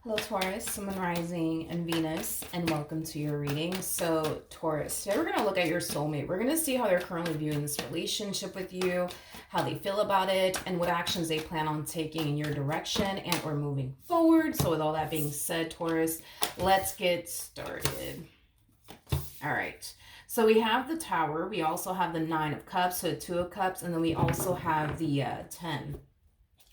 Hello Taurus, Sun, Rising, and Venus, and welcome to your reading. So Taurus, today we're going to look at your soulmate. We're going to see how they're currently viewing this relationship with you, how they feel about it, and what actions they plan on taking in your direction and or moving forward. So with all that being said, Taurus, let's get started. All right. So we have the Tower. We also have the Nine of Cups, so Two of Cups, and then we also have the 10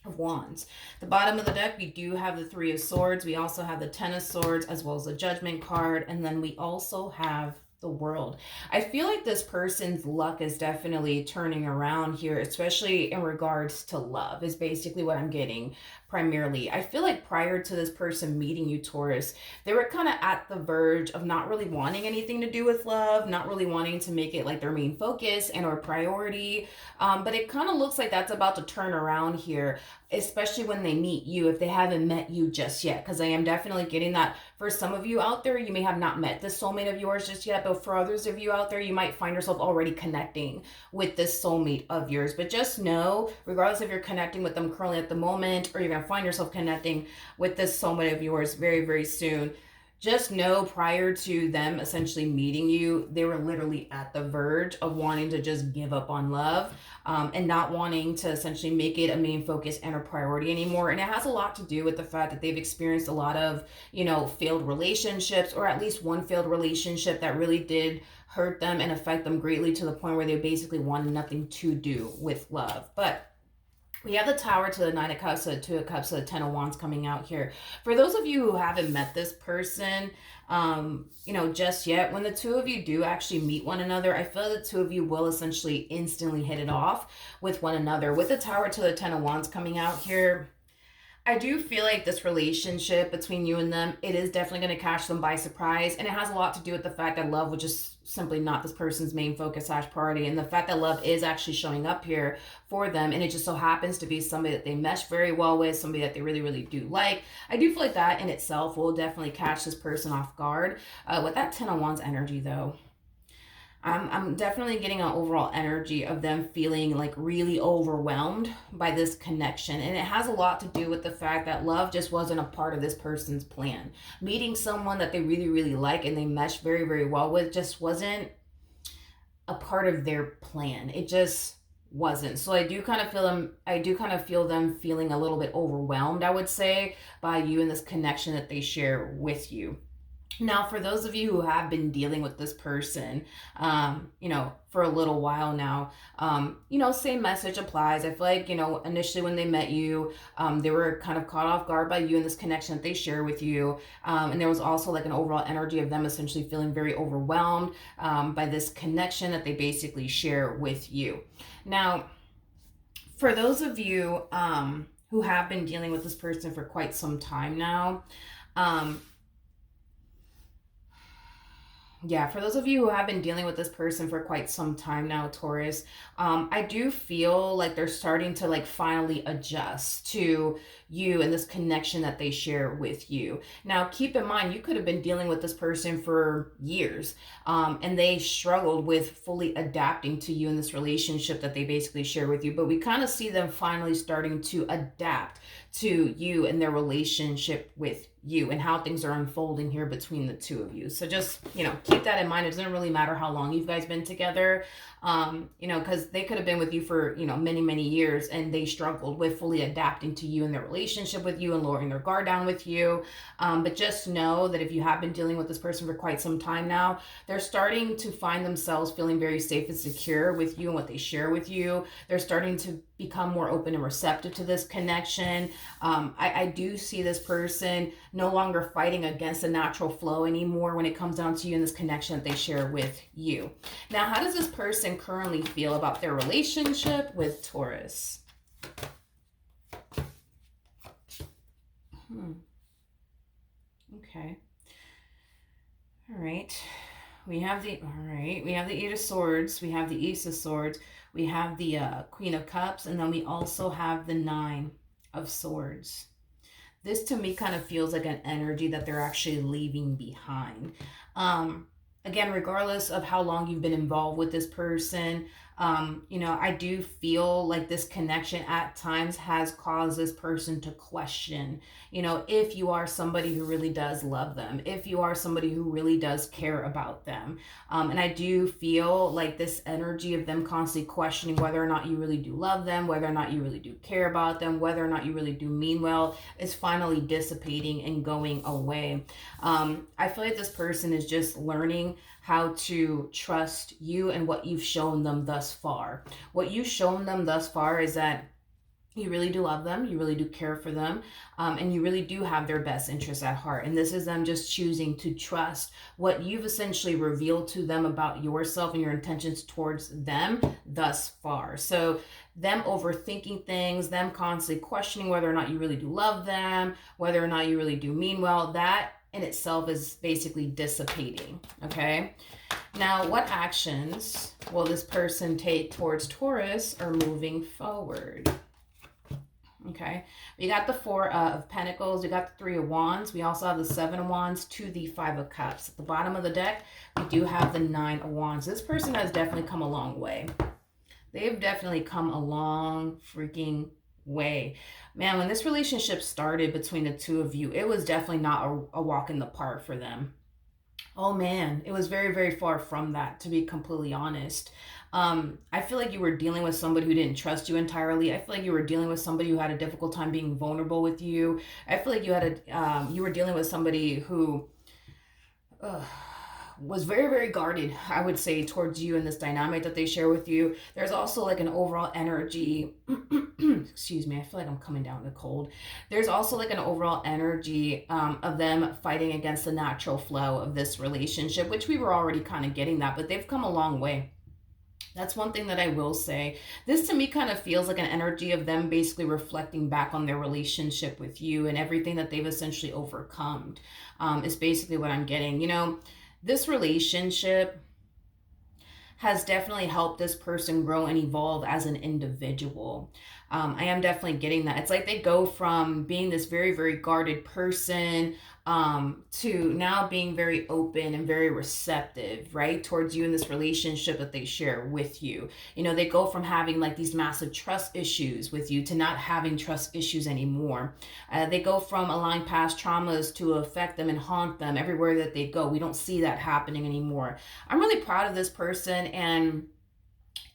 of Wands. The bottom of the deck, we do have the Three of Swords. We also have the Ten of Swords, as well as the Judgment card. And then we also have the World. I feel like this person's luck is definitely turning around here, especially in regards to love, is basically what I'm getting primarily. I feel like prior to this person meeting you, Taurus, they were kind of at the verge of not really wanting anything to do with love, not really wanting to make it like their main focus and or priority. But it kind of looks like that's about to turn around here, especially when they meet you, if they haven't met you just yet, because I am definitely getting that for some of you out there, you may have not met this soulmate of yours just yet, but for others of you out there, you might find yourself already connecting with this soulmate of yours. But just know, regardless if you're connecting with them currently at the moment, or you're going to find yourself connecting with this soulmate of yours very, very soon, just know prior to them essentially meeting you, they were literally at the verge of wanting to just give up on love, and not wanting to essentially make it a main focus and a priority anymore. And it has a lot to do with the fact that they've experienced a lot of, failed relationships, or at least one failed relationship that really did hurt them and affect them greatly, to the point where they basically wanted nothing to do with love. But we have the Tower to the Nine of Cups, to the Two of Cups, to the Ten of Wands coming out here. For those of you who haven't met this person, just yet, when the two of you do actually meet one another, I feel the two of you will essentially instantly hit it off with one another. With the Tower to the Ten of Wands coming out here, I do feel like this relationship between you and them, it is definitely going to catch them by surprise. And it has a lot to do with the fact that love was just simply not this person's main focus / priority. And the fact that love is actually showing up here for them. And it just so happens to be somebody that they mesh very well with, somebody that they really, really do like. I do feel like that in itself will definitely catch this person off guard. With that Ten of Wands energy, though, I'm definitely getting an overall energy of them feeling like really overwhelmed by this connection. And it has a lot to do with the fact that love just wasn't a part of this person's plan. Meeting someone that they really, really like and they mesh very, very well with just wasn't a part of their plan. It just wasn't. So I do kind of feel them feeling a little bit overwhelmed, I would say, by you and this connection that they share with you. Now, for those of you who have been dealing with this person, for a little while now, same message applies. I feel like, initially when they met you, they were kind of caught off guard by you and this connection that they share with you. And there was also like an overall energy of them essentially feeling very overwhelmed by this connection that they basically share with you. Now, for those of you who have been dealing with this person for quite some time now, for those of you who have been dealing with this person for quite some time now, Taurus, I do feel like they're starting to finally adjust to you and this connection that they share with you. Now, keep in mind, you could have been dealing with this person for years, and they struggled with fully adapting to you in this relationship that they basically share with you. But we kind of see them finally starting to adapt to you and their relationship with you and how things are unfolding here between the two of you. So just, keep that in mind. It doesn't really matter how long you guys been together, because they could have been with you for, many, many years, and they struggled with fully adapting to you and their relationship with you and lowering their guard down with you. But just know that if you have been dealing with this person for quite some time now, they're starting to find themselves feeling very safe and secure with you and what they share with you. They're starting to become more open and receptive to this connection. I do see this person no longer fighting against the natural flow anymore when it comes down to you and this connection that they share with you. Now, how does this person currently feel about their relationship with Taurus? Okay. All right. We have the Eight of Swords, we have the Ace of Swords, we have the Queen of Cups, and then we also have the Nine of Swords. This to me kind of feels like an energy that they're actually leaving behind. Again, regardless of how long you've been involved with this person, I do feel like this connection at times has caused this person to question, if you are somebody who really does love them, if you are somebody who really does care about them. And I do feel like this energy of them constantly questioning whether or not you really do love them, whether or not you really do care about them, whether or not you really do mean well, is finally dissipating and going away. I feel like this person is just learning how to trust you and what you've shown them thus far. What you've shown them thus far is that you really do love them, you really do care for them, and you really do have their best interests at heart. And this is them just choosing to trust what you've essentially revealed to them about yourself and your intentions towards them thus far. So them overthinking things, them constantly questioning whether or not you really do love them, whether or not you really do mean well, that in itself is basically dissipating. Okay, now what actions will this person take towards Taurus or moving forward? Okay, we got the Four of Pentacles, we got the Three of Wands, we also have the Seven of Wands to the Five of Cups. At the bottom of the deck, we do have the Nine of Wands. This person has definitely come a long way. They've definitely come a long freaking way. Man, when this relationship started between the two of you, it was definitely not a walk in the park for them. Oh man, it was very, very far from that, to be completely honest. I feel like you were dealing with somebody who didn't trust you entirely. I feel like you were dealing with somebody who had a difficult time being vulnerable with you. I feel like you were dealing with somebody who was very, very guarded, I would say, towards you in this dynamic that they share with you. There's also like an overall energy, excuse me, I feel like I'm coming down with a cold. There's also like an overall energy of them fighting against the natural flow of this relationship, which we were already kind of getting that, but they've come a long way. That's one thing that I will say. This to me kind of feels like an energy of them basically reflecting back on their relationship with you and everything that they've essentially overcome, is basically what I'm getting. This relationship has definitely helped this person grow and evolve as an individual. I am definitely getting that. It's like they go from being this very, very guarded person to now being very open and very receptive, right, towards you in this relationship that they share with you. They go from having like these massive trust issues with you to not having trust issues anymore. They go from allowing past traumas to affect them and haunt them everywhere that they go. We don't see that happening anymore. I'm really proud of this person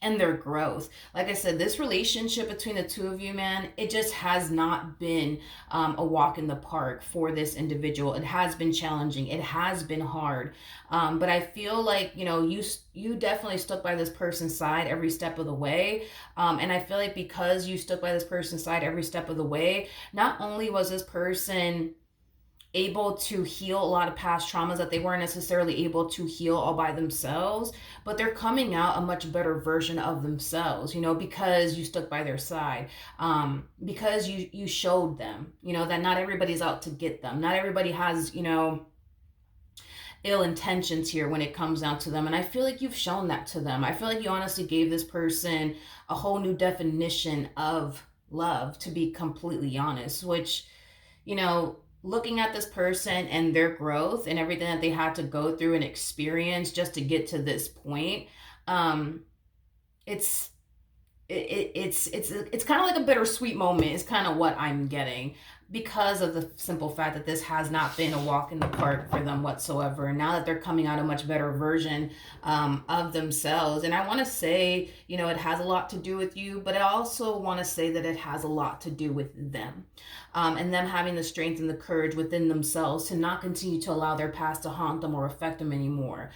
and their growth. Like I said, this relationship between the two of you, man, it just has not been a walk in the park for this individual. It has been challenging. It has been hard. But I feel like, you definitely stuck by this person's side every step of the way. And I feel like because you stuck by this person's side every step of the way, not only was this person able to heal a lot of past traumas that they weren't necessarily able to heal all by themselves, but they're coming out a much better version of themselves, because you stuck by their side, because you showed them, that not everybody's out to get them. Not everybody has, ill intentions here when it comes down to them. And I feel like you've shown that to them. I feel like you honestly gave this person a whole new definition of love, to be completely honest, which, looking at this person and their growth and everything that they had to go through and experience just to get to this point, it's kind of like a bittersweet moment is kind of what I'm getting, because of the simple fact that this has not been a walk in the park for them whatsoever. And now that they're coming out a much better version of themselves. And I want to say, it has a lot to do with you, but I also want to say that it has a lot to do with them. And them having the strength and the courage within themselves to not continue to allow their past to haunt them or affect them anymore.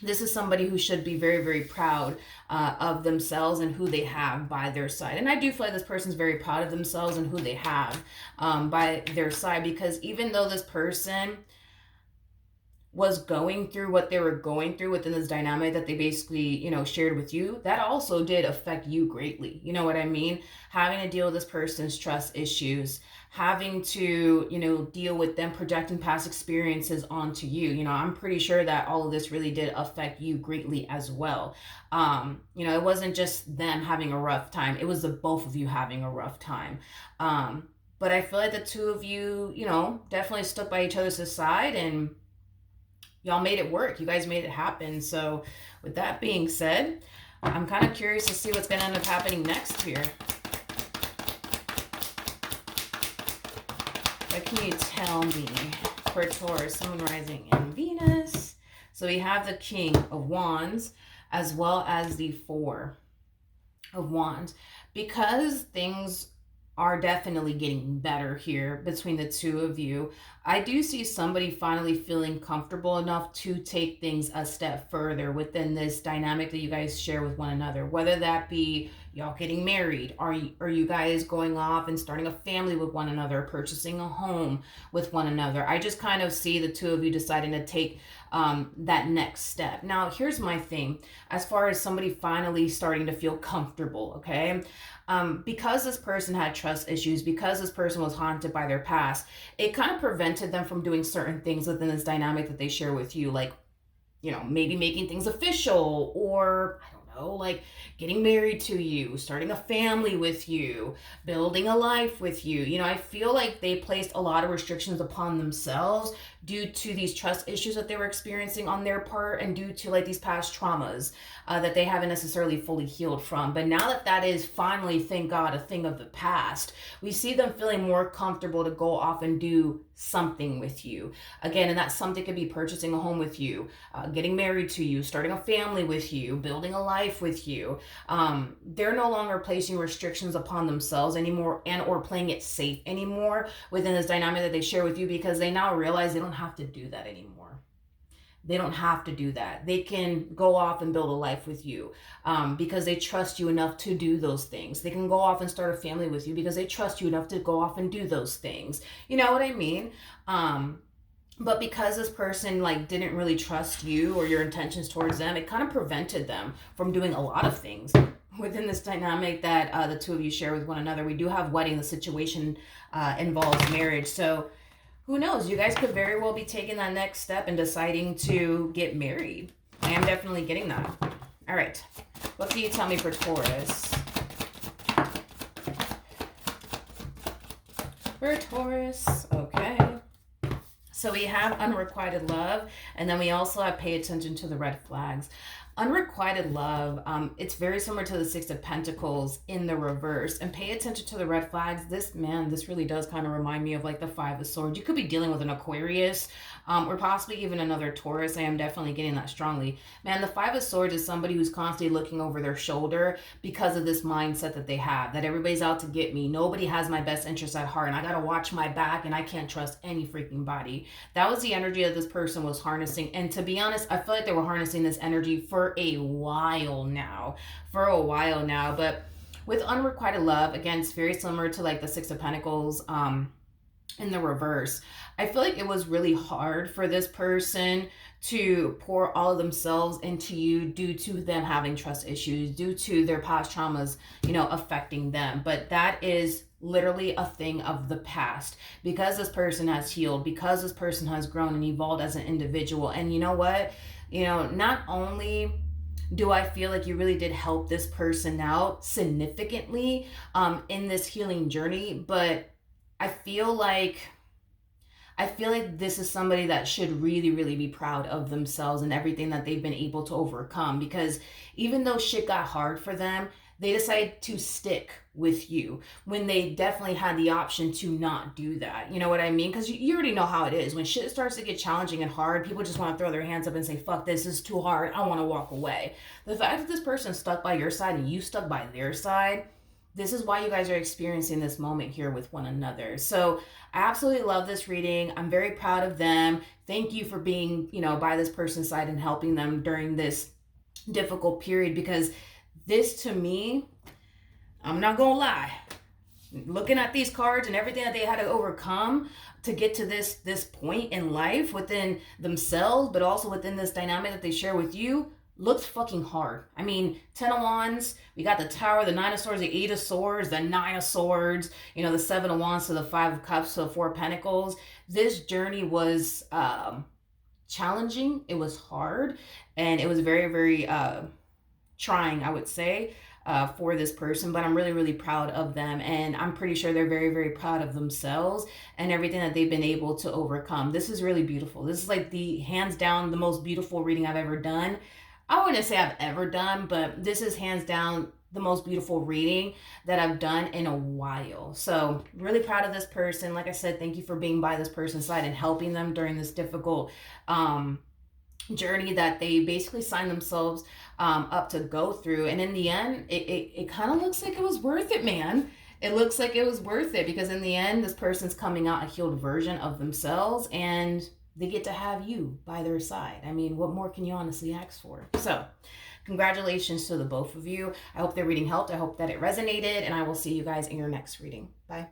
This is somebody who should be very, very proud of themselves and who they have by their side. And I do feel like this person's very proud of themselves and who they have by their side, because even though this person was going through what they were going through within this dynamic that they basically, shared with you, that also did affect you greatly. You know what I mean? Having to deal with this person's trust issues, having to, deal with them projecting past experiences onto you. I'm pretty sure that all of this really did affect you greatly as well. It wasn't just them having a rough time. It was the both of you having a rough time. But I feel like the two of you, definitely stuck by each other's side, and y'all made it work. You guys made it happen. So with that being said, I'm kind of curious to see what's going to end up happening next here. What can you tell me for Taurus, Sun, Rising, and Venus? So we have the King of Wands as well as the Four of Wands. Because things are definitely getting better here between the two of you, I do see somebody finally feeling comfortable enough to take things a step further within this dynamic that you guys share with one another, whether that be y'all getting married, are you guys going off and starting a family with one another, purchasing a home with one another. I just kind of see the two of you deciding to take that next step. Now, here's my thing as far as somebody finally starting to feel comfortable, okay? Because this person had trust issues, because this person was haunted by their past, it kind of prevented them from doing certain things within this dynamic that they share with you, like, you know, maybe making things official, or I don't know, like getting married to you, starting a family with you, building a life with you. You know, I feel like they placed a lot of restrictions upon themselves due to these trust issues that they were experiencing on their part, and due to like these past traumas that they haven't necessarily fully healed from. But now that that is finally, thank God, a thing of the past, we see them feeling more comfortable to go off and do something with you again. And that something could be purchasing a home with you, getting married to you, starting a family with you, building a life with you. They're no longer placing restrictions upon themselves anymore, and or playing it safe anymore within this dynamic that they share with you, because they now realize they don't have to do that anymore. They don't have to do that. They can go off and build a life with you because they trust you enough to do those things. They can go off and start a family with you because they trust you enough to go off and do those things. You know what I mean? But because this person like didn't really trust you or your intentions towards them, it kind of prevented them from doing a lot of things within this dynamic that the two of you share with one another. We do have wedding. The situation involves marriage. So who knows? You guys could very well be taking that next step and deciding to get married. I am definitely getting that. All right. What can you tell me for Taurus? For Taurus. Okay. So we have unrequited love, and then we also have pay attention to the red flags. Unrequited love, it's very similar to the Six of Pentacles in the reverse. And pay attention to the red flags. This really does kind of remind me of like the Five of Swords. You could be dealing with an Aquarius, or possibly even another Taurus. I am definitely getting that strongly. Man, the Five of Swords is somebody who's constantly looking over their shoulder because of this mindset that they have, that everybody's out to get me. Nobody has my best interest at heart, and I got to watch my back, and I can't trust any freaking body. That was the energy that this person was harnessing. And to be honest, I feel like they were harnessing this energy for a while now. But with unrequited love, again, it's very similar to like the Six of Pentacles in the reverse. I feel like it was really hard for this person to pour all of themselves into you due to them having trust issues, due to their past traumas, you know, affecting them. But that is literally a thing of the past, because this person has healed, because this person has grown and evolved as an individual. And you know what? You know, not only do I feel like you really did help this person out significantly in this healing journey, but I feel like this is somebody that should really, really be proud of themselves and everything that they've been able to overcome. Because even though shit got hard for them, they decided to stick with you when they definitely had the option to not do that. You know what I mean? Because you already know how it is. When shit starts to get challenging and hard, people just want to throw their hands up and say, fuck, this is too hard. I want to walk away. The fact that this person stuck by your side and you stuck by their side, this is why you guys are experiencing this moment here with one another. So I absolutely love this reading. I'm very proud of them. Thank you for being, you know, by this person's side and helping them during this difficult period, because this to me, I'm not gonna lie, looking at these cards and everything that they had to overcome to get to this point in life within themselves, but also within this dynamic that they share with you, looks fucking hard. I mean, 10 of Wands, we got the Tower, the 9 of Swords, the 8 of Swords, the 9 of Swords, you know, the 7 of Wands to the 5 of Cups to the 4 of Pentacles. This journey was challenging. It was hard, and it was very, very trying, I would say. for this person, but I'm really, really proud of them. And I'm pretty sure they're very, very proud of themselves and everything that they've been able to overcome. This is really beautiful. This is like the hands down the most beautiful reading I've ever done. I wouldn't say I've ever done, but this is hands down the most beautiful reading that I've done in a while. So really proud of this person. Like I said, thank you for being by this person's side and helping them during this difficult journey that they basically signed themselves up to go through. And in the end, it kind of looks like it was worth it, man. It looks like it was worth it because in the end, this person's coming out a healed version of themselves and they get to have you by their side. I mean, what more can you honestly ask for? So congratulations to the both of you. I hope the reading helped. I hope that it resonated, and I will see you guys in your next reading. Bye.